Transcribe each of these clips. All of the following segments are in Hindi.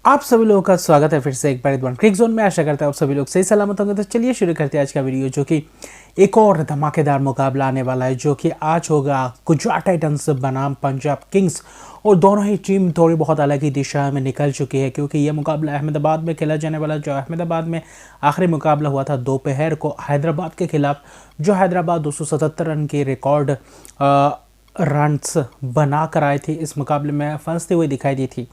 आप सभी लोगों का स्वागत है फिर से एक बार इस क्रिक जोन में। आशा करता है आप सभी लोग सही सलामत होंगे। तो चलिए शुरू करते हैं आज का वीडियो, जो कि एक और धमाकेदार मुकाबला आने वाला है, जो कि आज होगा गुजरात टाइटंस बनाम पंजाब किंग्स। और दोनों ही टीम थोड़ी बहुत अलग ही दिशा में निकल चुकी है, क्योंकि यह मुकाबला अहमदाबाद में खेला जाने वाला, जो अहमदाबाद में आखिरी मुकाबला हुआ था दोपहर को हैदराबाद के खिलाफ, जो हैदराबाद 277 रन के रिकॉर्ड रन्स बना कर आए थे। इस मुकाबले में फंसते हुए दिखाई दी थी,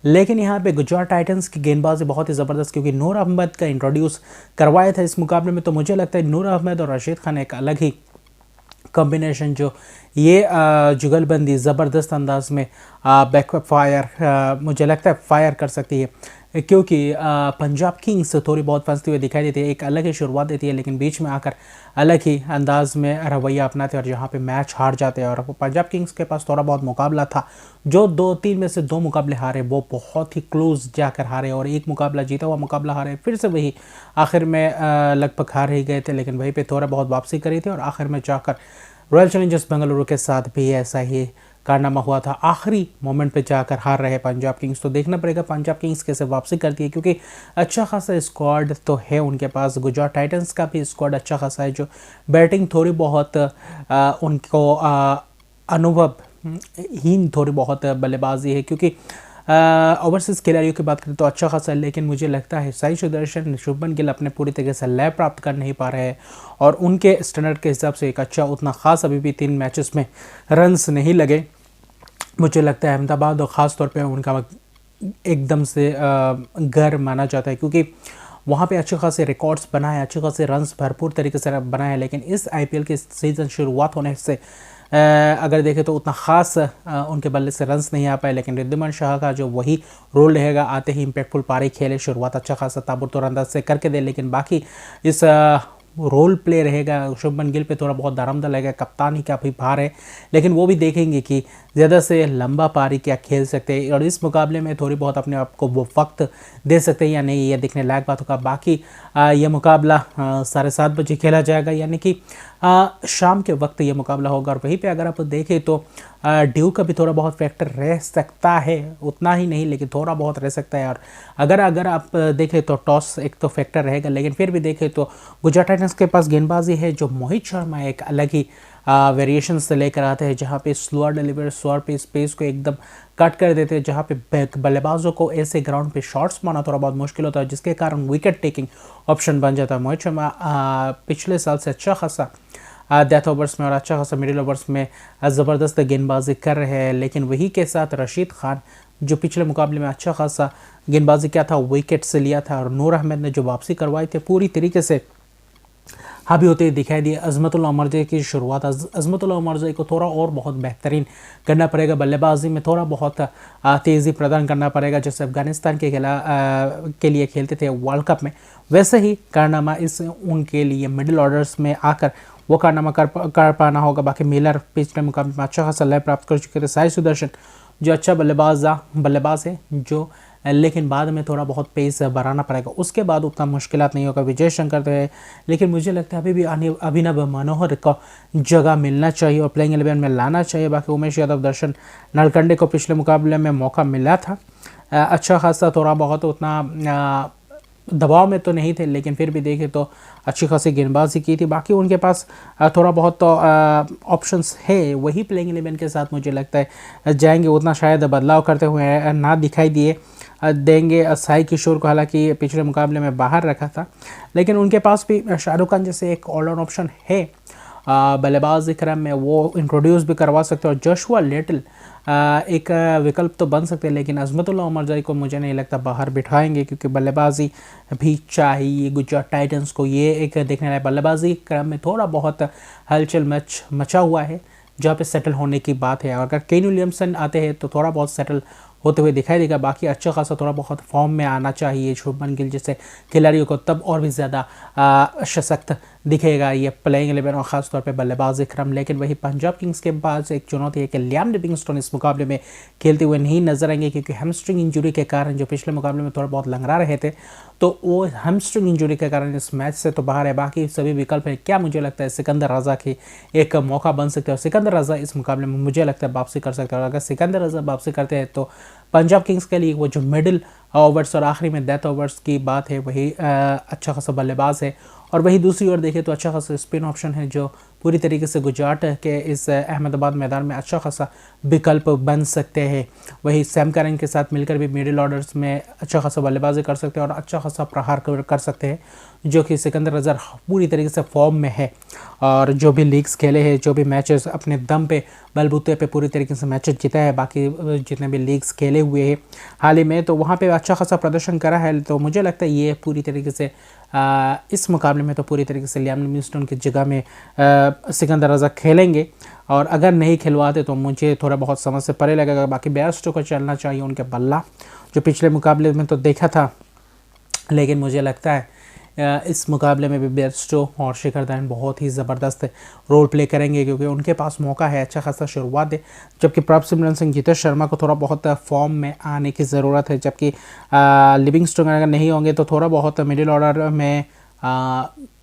लेकिन यहाँ पे गुजरात टाइटंस की गेंदबाजी बहुत ही ज़बरदस्त, क्योंकि नूर अहमद का इंट्रोड्यूस करवाया था इस मुकाबले में। तो मुझे लगता है नूर अहमद और रशीद खान एक अलग ही कॉम्बिनेशन, जो ये जुगलबंदी ज़बरदस्त अंदाज में बैक फायर मुझे लगता है फायर कर सकती है, क्योंकि पंजाब किंग्स थोड़ी बहुत फंसती हुई दिखाई देती है। एक अलग ही शुरुआत देती है, लेकिन बीच में आकर अलग ही अंदाज में रवैया अपनाते हैं और यहाँ पे मैच हार जाते हैं। और पंजाब किंग्स के पास थोड़ा बहुत मुकाबला था, जो 2-3 में से 2 मुकाबले हारे, वो बहुत ही क्लोज जाकर हारे, और एक मुकाबला जीता हुआ मुकाबला हारे। फिर से वही आखिर में लगभग हार ही गए थे, लेकिन वहीं पर थोड़ा बहुत वापसी करी थी, और आखिर में जाकर रॉयल चैलेंजर्स बेंगलुरु के साथ भी ऐसा ही कारनामा हुआ था। आखिरी मोमेंट पे जाकर हार रहे पंजाब किंग्स। तो देखना पड़ेगा पंजाब किंग्स कैसे वापसी करती है, क्योंकि अच्छा खासा स्क्वाड तो है उनके पास। गुजरात टाइटंस का भी स्क्वाड अच्छा खासा है, जो बैटिंग थोड़ी बहुत उनको अनुभव हीन थोड़ी बहुत बल्लेबाजी है, क्योंकि ओवरसीज खिलाड़ियों की बात करें तो अच्छा खासा है। लेकिन मुझे लगता है साई सुदर्शन, शुभमन गिल अपने पूरी तरीके से लय प्राप्त कर नहीं पा रहे हैं, और उनके स्टैंडर्ड के हिसाब से एक अच्छा उतना खास अभी भी 3 मैचेस में रन्स नहीं लगे। मुझे लगता है अहमदाबाद और ख़ास तौर पे उनका एकदम से घर माना जाता है, क्योंकि वहाँ पे अच्छे खासे रिकॉर्ड्स बनाए, अच्छे खासे रन्स भरपूर तरीके से बनाए हैं। लेकिन इस आईपीएल के सीज़न शुरुआत होने से अगर देखें तो उतना ख़ास उनके बल्ले से रन्स नहीं आ पाए। लेकिन रिद्धिमान शाह का जो वही रोल रहेगा, आते ही इम्पैक्टफुल पारी खेले, शुरुआत अच्छा खासा ताबड़तोड़ अंदाज से करके दे, लेकिन बाकी इस रोल प्ले रहेगा। शुभमन गिल पे थोड़ा बहुत दारोमदार लगेगा, कप्तानी का भी भार है, लेकिन वो भी देखेंगे कि ज़्यादा से लंबा पारी क्या खेल सकते हैं, और इस मुकाबले में थोड़ी बहुत अपने आप को वो वक्त दे सकते हैं या नहीं, ये देखने लायक बात होगा। बाकी ये मुकाबला 7:30 बजे खेला जाएगा, यानी कि शाम के वक्त ये मुकाबला होगा। और वहीं पे अगर आप देखें तो ड्यू का भी थोड़ा बहुत फैक्टर रह सकता है, उतना ही नहीं लेकिन थोड़ा बहुत रह सकता है। और अगर आप देखें तो टॉस एक तो फैक्टर रहेगा, लेकिन फिर भी देखें तो गुजरात टाइटंस के पास गेंदबाजी है, जो मोहित शर्मा एक अलग ही वेरिएशन से लेकर आते हैं, जहाँ पे स्लोअर डिलीवर, स्लोअर पे स्पेस को एकदम कट कर देते हैं, जहाँ पे बल्लेबाजों को ऐसे ग्राउंड पे शॉट्स मारना थोड़ा बहुत मुश्किल होता है, जिसके कारण विकेट टेकिंग ऑप्शन बन जाता है। मोहित शर्मा पिछले साल से अच्छा खासा डेथ ओवर्स में और अच्छा खासा मिडिल ओवर्स में ज़बरदस्त गेंदबाजी कर रहे हैं। लेकिन वही के साथ रशीद खान, जो पिछले मुकाबले में अच्छा खासा गेंदबाजी किया था, विकेट से लिया था, और नूर अहमद ने जो वापसी करवाई थी पूरी तरीके से हावी होते दिखाई दिए। अजमतुल्लाह उमरजई की शुरुआत, अजमतुल्लाह उमरजई को थोड़ा और बहुत बेहतरीन करना पड़ेगा, बल्लेबाजी में थोड़ा बहुत तेज़ी प्रदान करना पड़ेगा, जैसे अफगानिस्तान के लिए खेलते थे वर्ल्ड कप में, वैसे ही कारनामा इस उनके लिए मिडिल ऑर्डर्स में आकर वो कारनामा कर पाना होगा। बाकी मिलर पिछले मुकाबले में अच्छा खासा लय प्राप्त कर चुके थे। साई सुदर्शन जो अच्छा बल्लेबाज है, जो लेकिन बाद में थोड़ा बहुत पेस बढ़ाना पड़ेगा, उसके बाद उतना मुश्किलात नहीं होगा। विजय शंकर तो है, लेकिन मुझे लगता है अभी भी अभिनव मनोहर को जगह मिलना चाहिए और प्लेइंग 11 में लाना चाहिए। बाकी उमेश यादव, दर्शन नलकंडे को पिछले मुकाबले में मौका मिला था, अच्छा खासा थोड़ा बहुत उतना दबाव में तो नहीं थे, लेकिन फिर भी देखें तो अच्छी खासी गेंदबाजी की थी। बाकी उनके पास थोड़ा बहुत तो ऑप्शंस है, वही प्लेइंग 11 के साथ मुझे लगता है जाएंगे, उतना शायद बदलाव करते हुए ना दिखाई देंगे साई किशोर को। हालांकि पिछले मुकाबले में बाहर रखा था, लेकिन उनके पास भी शाहरुख खान जैसे एक ऑलराउंड ऑप्शन है बल्लेबाज क्रम में, वो इंट्रोड्यूस भी करवा सकते हैं। और जोशुआ लिटिल एक विकल्प तो बन सकते हैं, लेकिन अजमतुल्लाह उमरजई को मुझे नहीं लगता बाहर बिठाएंगे, क्योंकि बल्लेबाजी भी चाहिए गुजरात टाइटंस को। ये एक देखने लायक, बल्लेबाजी क्रम में थोड़ा बहुत हलचल मचा हुआ है, जहाँ पे सेटल होने की बात है। और अगर केन विलियमसन आते हैं तो थोड़ा बहुत सेटल होते हुए दिखाई देगा। बाकी अच्छा खासा थोड़ा बहुत फॉर्म में आना चाहिए शुभमन गिल जैसे खिलाड़ियों को, तब और भी ज़्यादा सशक्त दिखेगा ये प्लेइंग 11 और ख़ासतौर पे बल्लेबाज इकरम। लेकिन वही पंजाब किंग्स के पास एक चुनौती है कि लियाम लिविंगस्टोन इस मुकाबले में खेलते हुए नहीं नजर आएंगे, क्योंकि हैमस्ट्रिंग इंजरी के कारण जो पिछले मुकाबले में थोड़ा बहुत लंगड़ा रहे थे, तो वो हैमस्ट्रिंग इंजरी के कारण इस मैच से तो बाहर है। बाकी सभी विकल्प है। क्या मुझे लगता है सिकंदर रजा की एक मौका बन सकता है और सिकंदर रजा इस मुकाबले में मुझे लगता है वापसी कर सकता है। और अगर सिकंदर रजा वापसी करते हैं तो पंजाब किंग्स के लिए वो जो मिडिल ओवर्स और आखिरी में डेथ ओवर्स की बात है, वही अच्छा खासा बल्लेबाज है। और वही दूसरी ओर देखें तो अच्छा खासा स्पिन ऑप्शन है जो पूरी तरीके से गुजरात के इस अहमदाबाद मैदान में अच्छा खासा विकल्प बन सकते हैं। वही सैम करन के साथ मिलकर भी मिडिल ऑर्डर्स में अच्छा खासा बल्लेबाजी कर सकते हैं और अच्छा खासा प्रहार कर सकते हैं, जो कि सिकंदर रजा पूरी तरीके से फॉर्म में है। और जो भी लीग्स खेले हैं, जो भी मैचेस अपने दम पे बलबूते पे पूरी तरीके से मैचेस जीता है, बाकी जितने भी लीग्स खेले हुए हैं हाल ही में, तो वहाँ पे अच्छा खासा प्रदर्शन करा है। तो मुझे लगता है ये पूरी तरीके से इस मुकाबले में तो पूरी तरीके से लियाम लिविंगस्टोन की जगह में सिकंदर रजा खेलेंगे। और अगर नहीं खिलवाते तो मुझे थोड़ा बहुत समझ से परे लगेगा। बाकी बेयरस्टो को चलना चाहिए उनके बल्ला, जो पिछले मुकाबले में तो देखा था, लेकिन मुझे लगता है इस मुकाबले में भी बेयरस्टो और शिखर धवन बहुत ही ज़बरदस्त रोल प्ले करेंगे, क्योंकि उनके पास मौका है अच्छा खासा शुरुआत है। जबकि प्रभसिमरन सिंह जितेश शर्मा को थोड़ा बहुत फॉर्म में आने की ज़रूरत है, जबकि लिविंगस्टोन अगर नहीं होंगे तो थोड़ा बहुत मिडिल ऑर्डर में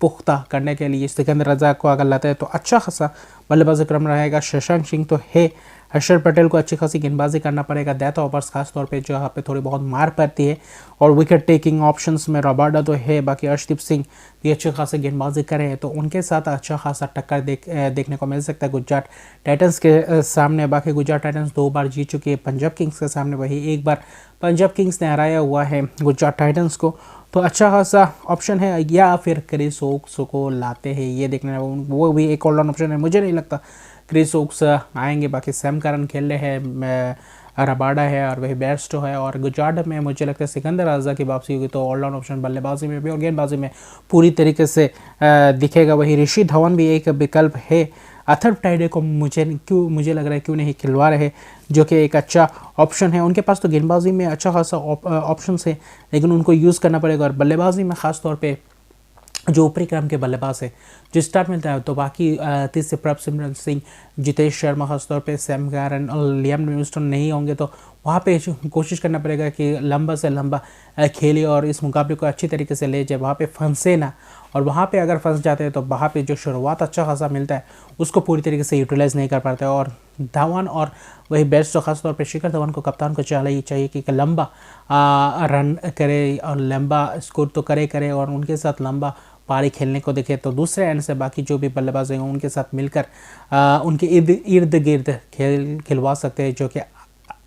पुख्ता करने के लिए सिकंदर रजा को अगर लाते हैं तो अच्छा खासा बल्लेबाजी क्रम रहेगा। शशांक सिंह तो है, हर्षल पटेल को अच्छी खासी गेंदबाजी करना पड़ेगा, डेथ ओवर्स खासतौर पे जहाँ पे थोड़ी बहुत मार पड़ती है। और विकेट टेकिंग ऑप्शंस में रबाडा तो है, बाकी अर्शदीप सिंह भी अच्छे खासे गेंदबाजी करें तो उनके साथ अच्छा खासा टक्कर देखने को मिल सकता है गुजरात टाइटंस के सामने। बाकी गुजरात टाइटंस 2 बार जीत चुकी है पंजाब किंग्स के सामने, वही एक बार पंजाब किंग्स ने हराया हुआ है गुजरात टाइटंस को। तो अच्छा खासा ऑप्शन है, या फिर क्रिस ओक्स को लाते हैं, ये देखने वो भी एक ऑलराउंड ऑप्शन है। मुझे नहीं लगता क्रिस ओक्स आएंगे। बाकी सैम करन खेल रहे हैं, रबाडा है और वही बेयरस्टो है। और गुजरात में मुझे लगता है सिकंदर रजा की वापसी होगी तो ऑलराउंड ऑप्शन बल्लेबाजी में भी और गेंदबाजी में पूरी तरीके से दिखेगा। वही ऋषि धवन भी एक विकल्प है। अथर्व टाइडे को मुझे लग रहा है क्यों नहीं खिलवा रहे, जो कि एक अच्छा ऑप्शन है। उनके पास तो गेंदबाजी में अच्छा खासा ऑप्शन है, लेकिन उनको यूज़ करना पड़ेगा। और बल्लेबाजी में ख़ास तौर पे जो ऊपरी क्रम के बल्लेबाज है जो स्टार्ट मिलता है, तो बाकी तीसरे प्रभसिमरन सिंह, जितेश शर्मा खासतौर पे, सैम करन और लियाम लिविंगस्टोन नहीं होंगे तो वहाँ पे कोशिश करना पड़ेगा कि लंबा से लंबा खेले और इस मुकाबले को अच्छी तरीके से ले जाए, वहाँ पे फंसे ना। और वहाँ पे अगर फंस जाते हैं तो वहाँ पे जो शुरुआत अच्छा खासा मिलता है उसको पूरी तरीके से यूटिलाइज़ नहीं कर पाते। और धवन और वही बेस्ट खासतौर पे शिखर धवन को, कप्तान को चाहिए कि लंबा रन करे और लंबा स्कोर तो करे और उनके साथ लंबा पारी खेलने को देखे। तो दूसरे एंड से बाकी जो भी बल्लेबाज हैं उनके साथ मिलकर उनके इर्द गिर्द खिलवा सकते हैं, जो कि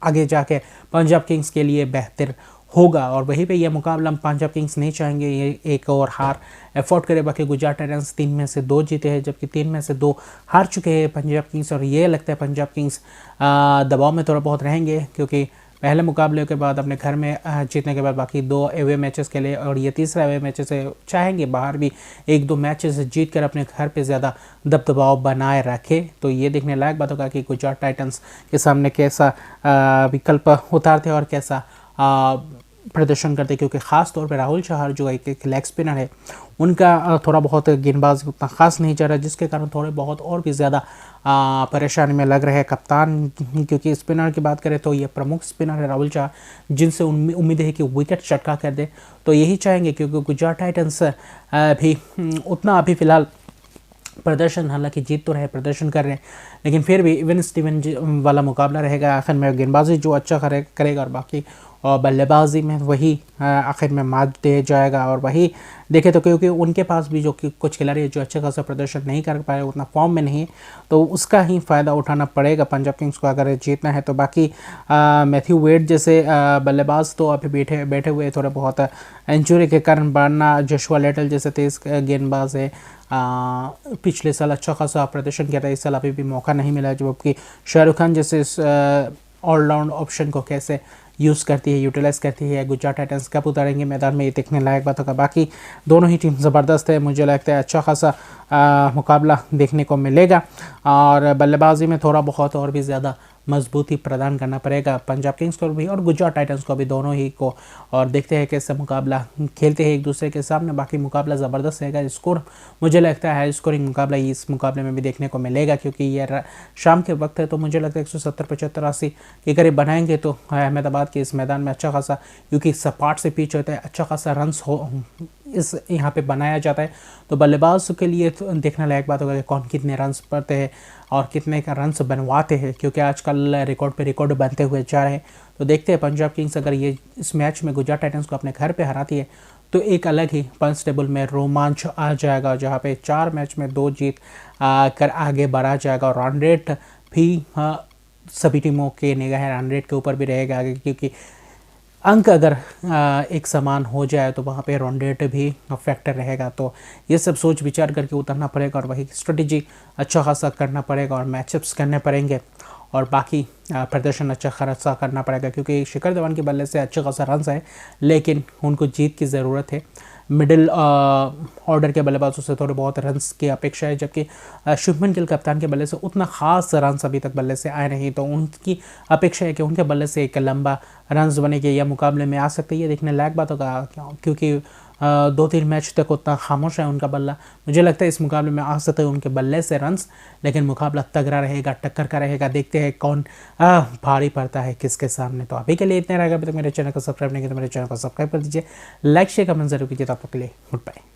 आगे जाके पंजाब किंग्स के लिए बेहतर होगा। और वहीं पे यह मुकाबला पंजाब किंग्स नहीं चाहेंगे ये एक और हार एफोर्ड करे। बाकी गुजरात टाइटंस 3 में से 2 जीते हैं, जबकि 3 में से 2 हार चुके हैं पंजाब किंग्स। और ये लगता है पंजाब किंग्स दबाव में थोड़ा बहुत रहेंगे, क्योंकि पहले मुकाबले के बाद अपने घर में जीतने के बाद बाकी 2 अवे मैचेस के लिए और ये तीसरा अवे मैचेस है, चाहेंगे बाहर भी 1-2 मैचेस जीत कर अपने घर पे ज़्यादा दबदबाव बनाए रखे। तो ये देखने लायक बात होगा कि गुजरात टाइटंस के सामने कैसा विकल्प उतारते और कैसा प्रदर्शन करते, क्योंकि ख़ास तौर पे राहुल चहर जो एक लेग स्पिनर है उनका थोड़ा बहुत गेंदबाजी उतना खास नहीं चल रहा, जिसके कारण थोड़े बहुत और भी ज़्यादा परेशानी में लग रहे हैं कप्तान। क्योंकि स्पिनर की बात करें तो ये प्रमुख स्पिनर है राहुल चहर, जिनसे उम्मीद है कि विकेट चटका कर दे। तो यही चाहेंगे, क्योंकि गुजरात टाइटंस भी उतना अभी फ़िलहाल प्रदर्शन, हालांकि जीत तो रहे, प्रदर्शन कर रहे हैं, लेकिन फिर भी इवन स्टीवन वाला मुकाबला रहेगा। आखिर में गेंदबाजी जो अच्छा करेगा और बाकी और बल्लेबाजी में वही आखिर में मात दे जाएगा। और वही देखे तो क्योंकि उनके पास भी जो कि कुछ खिलाड़ी है जो अच्छा खासा प्रदर्शन नहीं कर पाए, उतना फॉर्म में नहीं है, तो उसका ही फ़ायदा उठाना पड़ेगा पंजाब किंग्स को अगर जीतना है। तो बाकी मैथ्यू वेड जैसे बल्लेबाज तो अभी बैठे हुए थोड़े बहुत इंजरी के कारण, वरना जोशुआ लिटल जैसे तेज़ गेंदबाज है पिछले साल अच्छा खासा प्रदर्शन किया था, इस साल अभी भी मौका नहीं मिला। जबकि शाहरुख खान जैसे ऑलराउंड ऑप्शन को कैसे यूज़ करती है, यूटिलाइज़ करती है गुजरात टाइटंस, कब उतारेंगे मैदान में, ये देखने लायक बात होगा। बाकी दोनों ही टीम ज़बरदस्त है, मुझे लगता है अच्छा खासा मुकाबला देखने को मिलेगा। और बल्लेबाजी में थोड़ा बहुत और भी ज़्यादा मजबूती प्रदान करना पड़ेगा पंजाब किंग्स को भी और गुजरात टाइटंस को भी, दोनों ही को। और देखते हैं कैसे मुकाबला खेलते हैं एक दूसरे के सामने। बाकी मुकाबला ज़बरदस्त रहेगा, स्कोर मुझे लगता है स्कोरिंग मुकाबला इस मुकाबले में भी देखने को मिलेगा, क्योंकि ये शाम के वक्त है। तो मुझे लगता है 170, 75, 80 के करीब बनाएंगे तो अहमदाबाद के इस मैदान में अच्छा खासा, क्योंकि सपाट से पिच होता है, अच्छा खासा रन्स हो इस यहाँ पे बनाया जाता है। तो बल्लेबाज के लिए तो देखने लायक बात होगा कि कौन कितने रन्स पड़ते हैं और कितने का रन्स बनवाते हैं, क्योंकि आजकल रिकॉर्ड पे रिकॉर्ड बनते हुए जा रहे हैं। तो देखते हैं पंजाब किंग्स अगर ये इस मैच में गुजरात टाइटंस को अपने घर पे हराती है तो एक अलग ही पॉइंट्स टेबल में रोमांच आ जाएगा, जहाँ पे 4 मैच में 2 जीत कर आगे बढ़ा जाएगा। और रन रेट भी सभी टीमों के निगाह रन रेट के ऊपर भी रहेगा आगे, क्योंकि अंक अगर एक समान हो जाए तो वहाँ पे रन रेट भी फैक्टर रहेगा। तो ये सब सोच विचार करके उतरना पड़ेगा और वही स्ट्रेटेजी अच्छा खासा करना पड़ेगा और मैचअप्स करने पड़ेंगे और बाकी प्रदर्शन अच्छा खासा करना पड़ेगा, क्योंकि शिखर धवन के बल्ले से अच्छा खासा रन है लेकिन उनको जीत की ज़रूरत है। मिडिल ऑर्डर के बल्लेबाजों से थोड़े बहुत रन्स की अपेक्षा है, जबकि शुभमन गिल कप्तान के बल्ले से उतना खास रन्स अभी तक बल्ले से आए नहीं। तो उनकी अपेक्षा है कि उनके बल्ले से एक लंबा रन्स बनेगी या मुकाबले में आ सकते हैं। ये देखने लायक बात होगा, क्योंकि 2-3 मैच तक उतना खामोश है उनका बल्ला। मुझे लगता है इस मुकाबले में आ सकते हैं उनके बल्ले से रन्स, लेकिन मुकाबला तगड़ा रहेगा, टक्कर का रहेगा। देखते हैं कौन भारी पड़ता है किसके सामने। तो अभी के लिए इतना रहेगा। अभी तक मेरे चैनल को सब्सक्राइब नहीं किया तो मेरे चैनल को सब्सक्राइब कर दीजिए, लाइक शेयर कमेंट जरूर कीजिए। तो आपके लिए गुड बाय।